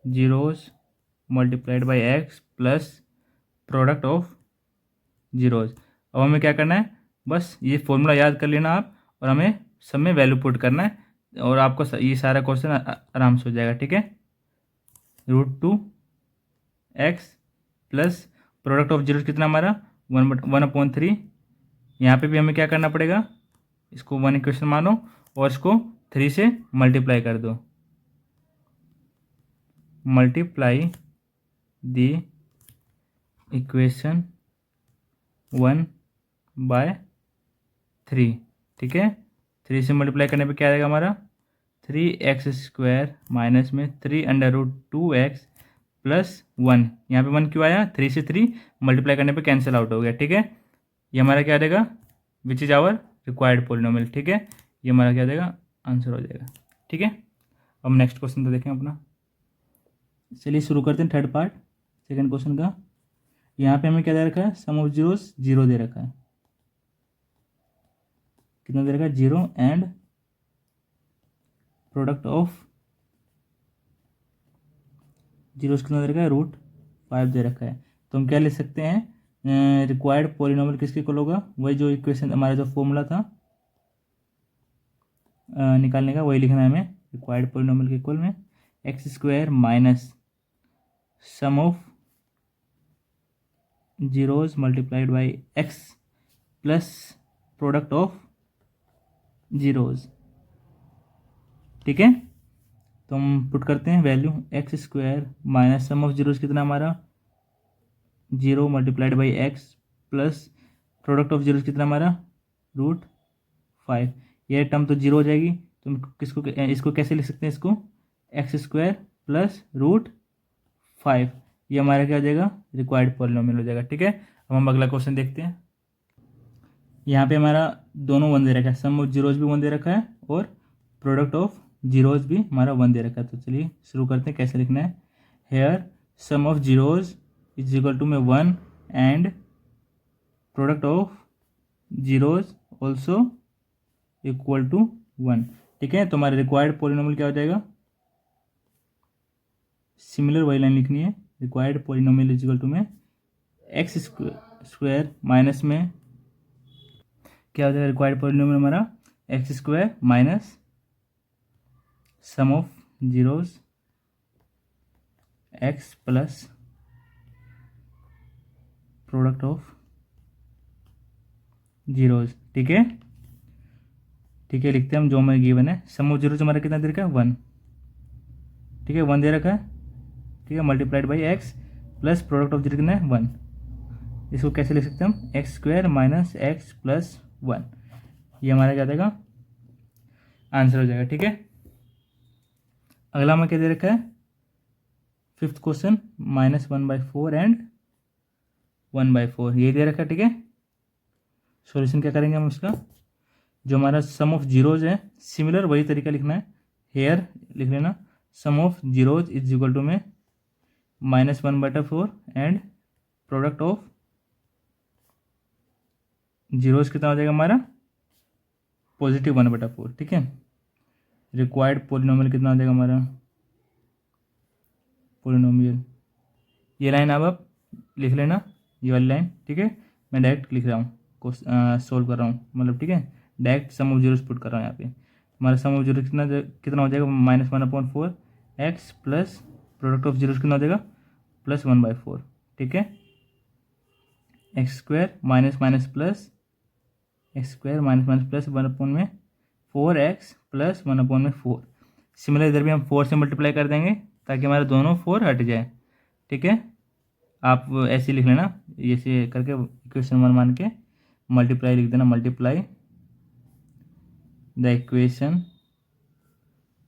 zeros multiplied by x plus product of zeros. अब हमें क्या करना है, बस ये फॉर्मूला याद कर लेना आप, और हमें सब में वैल्यू पुट करना है, और आपको ये सारा क्वेश्चन आराम से हो जाएगा। ठीक है, √2x plus product of zeros कितना हमारा 1/3। यहाँ पे भी हमें क्या करना पड़ेगा, इसको 1 इक्वेशन मानो और इसको 3 से मल्टीप्लाई कर दो, मल्टीप्लाई दी इक्वेशन 1/3। ठीक है, 3 से मल्टीप्लाई करने पे क्या आएगा हमारा 3x² माइनस में 3√2x प्लस 1। यहाँ पे 1 क्यों आया, 3 से 3 मल्टीप्लाई करने पे कैंसिल आउट हो गया। ठीक है, ये हमारा क्या आ जाएगा, which is our required polynomial. ठीक है, ये हमारा क्या आ जाएगा, आंसर हो जाएगा। ठीक है, अब नेक्स्ट क्वेश्चन तो देखें अपना। चलिए शुरू करते हैं थर्ड पार्ट सेकंड क्वेश्चन का। यहाँ पे हमें क्या दे रखा है, सम ऑफ जीरोस 0 दे रखा है, कितना दे रखा है 0 एंड प्रोडक्ट ऑफ जीरोस कितना दे रखा है √5 दे रखा है। तो हम क्या ले सकते हैं, रिक्वायर्ड पोलिनोमियल किसके इक्वल होगा, वही जो इक्वेशन हमारा जो फॉर्मूला था निकालने का, वही लिखना है हमें, रिक्वायर्ड पोलिनोमियल के इक्वल में x² minus sum of zeros multiplied by x plus product of zeros. ठीक है, तो हम पुट करते हैं value x² minus sum of zeros कितना हमारा 0 multiplied by x plus product of zeros कितना हमारा √5। ये टर्म तो 0 हो जाएगी, तो किसको इसको कैसे लिख सकते हैं, इसको x² प्लस √5, ये हमारा क्या हो जाएगा, रिक्वायर्ड पॉलिनोमियल हो जाएगा। ठीक है, अब हम अगला क्वेश्चन देखते हैं। यहाँ पे हमारा दोनों 1 दे रखा है, सम ऑफ जीरोज भी 1 दे रखा है और प्रोडक्ट ऑफ जीरोज भी हमारा 1 दे रखा है। तो चलिए शुरू करते हैं, कैसे लिखना है, here sum of zeros is equal to में 1 and product of zeros also equal to 1। ठीक है, तो हमारा रिक्वायर्ड पॉलिनोमियल क्या हो जाएगा, सिमिलर वही लाइन लिखनी है, required polynomial is equal to में x² माइनस में क्या हो जाएगा, रिक्वायर्ड पॉलिनोमियल हमारा x² minus sum of zeros x plus product of zeros. ठीक है, ठीक है, लिखते हैं हम जो हमें गिवन है, सम ऑफ जीरोज हमारा कितना दे रखा है 1। ठीक है, 1 दे रखा है। ठीक है, multiplied by x plus product of zero कितना है 1। इसको कैसे लिख सकते हैं हम, x² माइनस x प्लस 1, ये हमारा क्या देगा, आंसर हो जाएगा। ठीक है, अगला हमें क्या दे रखा है, फिफ्थ क्वेश्चन -1/4 एंड 1/4 ये दे रखा है। ठीक है, सॉल्यूशन क्या करेंगे हम इसका, जो हमारा सम ऑफ जीरोज है सिमिलर वही तरीका लिखना है, हेयर लिख लेना sum of zeros is equal to में -1/4 एंड प्रोडक्ट ऑफ जीरोस कितना हो जाएगा हमारा, +1/4, ठीक है। रिक्वायर्ड पोलिनोमियल कितना हो जाएगा हमारा, पोलिनोमियल, ये लाइन आप लिख लेना, ये वाली लाइन, ठीक है। मैं डायरेक्ट लिख रहा हूँ, को सोल्व कर रहा हूँ, मतलब ठीक है, direct sum of zeros put कर रहा हूँ यहाँ पे। हमारा सम ऑफ जीरो कितना हो जाएगा, -1/4 x plus product of zeros कितना हो जाएगा, +1/4, ठीक है। x² minus minus plus, x² minus minus plus 1/4x plus 1/4। Similar इधर भी हम 4 से मल्टीप्लाई कर देंगे ताकि हमारे दोनों 4 हट जाए, ठीक है। आप ऐसे लिख लेना, ऐसे करके इक्वेशन 1 मान के मल्टीप्लाई लिख देना, multiply the equation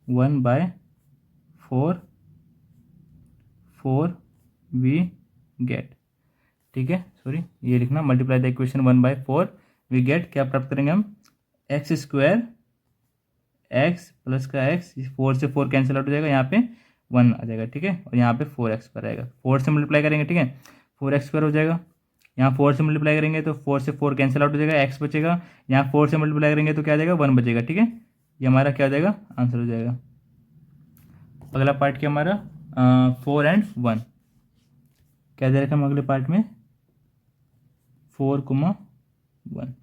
1/4 we get, ठीक है। सॉरी, ये लिखना, multiply the equation 1/4 we get, क्या प्राप्त करेंगे हम, x² x प्लस का x, 4 से 4 कैंसिल आउट हो जाएगा, यहाँ पे 1 आ जाएगा, ठीक है। और यहाँ पे 4x पर आएगा, 4 से मल्टीप्लाई करेंगे, ठीक है, 4x² हो जाएगा। यहाँ 4 से मल्टीप्लाई करेंगे तो 4 से 4 कैंसिल आउट हो जाएगा, x बचेगा। यहाँ 4 से मल्टीप्लाई करेंगे तो क्या आ जाएगा, 1 बचेगा, ठीक है। ये हमारा क्या हो जाएगा, आंसर हो जाएगा। अगला पार्ट क्या हमारा, 4 और 1, क्या दे रखा हम अगले पार्ट में, 4,1,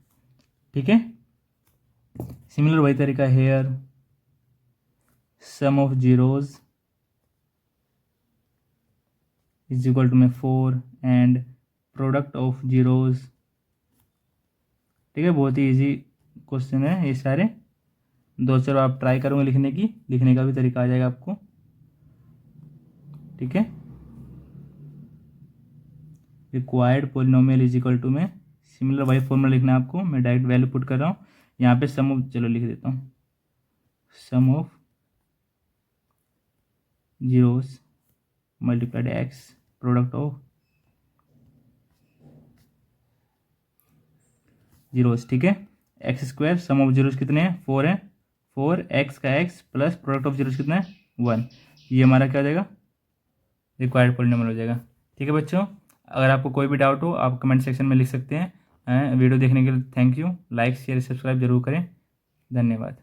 ठीक है। सिमिलर वही तरीका here, sum of zeros is equal to में 4 एंड प्रोडक्ट ऑफ जीरोज, ठीक है। बहुत ही इजी क्वेश्चन है ये सारे, 2-4 आप ट्राई करोगे लिखने का भी तरीका आ जाएगा आपको, ठीक है। Required polynomial is equal to में सिमिलर वही फॉर्मूला लिखना है आपको, मैं डायरेक्ट वैल्यू पुट कर रहा हूँ यहाँ पे, सम ऑफ, चलो लिख देता हूँ, sum of zeros multiplied x product of zeros, ठीक है। x², सम ऑफ जीरोस कितने हैं, 4 है, 4 x का x plus product of zeros कितना है, 1, ये हमारा क्या हो जाएगा, रिक्वायर्ड पोलिनोमियल हो जाएगा, ठीक है बच्चों। अगर आपको कोई भी डाउट हो आप कमेंट सेक्शन में लिख सकते हैं। वीडियो देखने के लिए thank you, like share subscribe जरूर करें, धन्यवाद।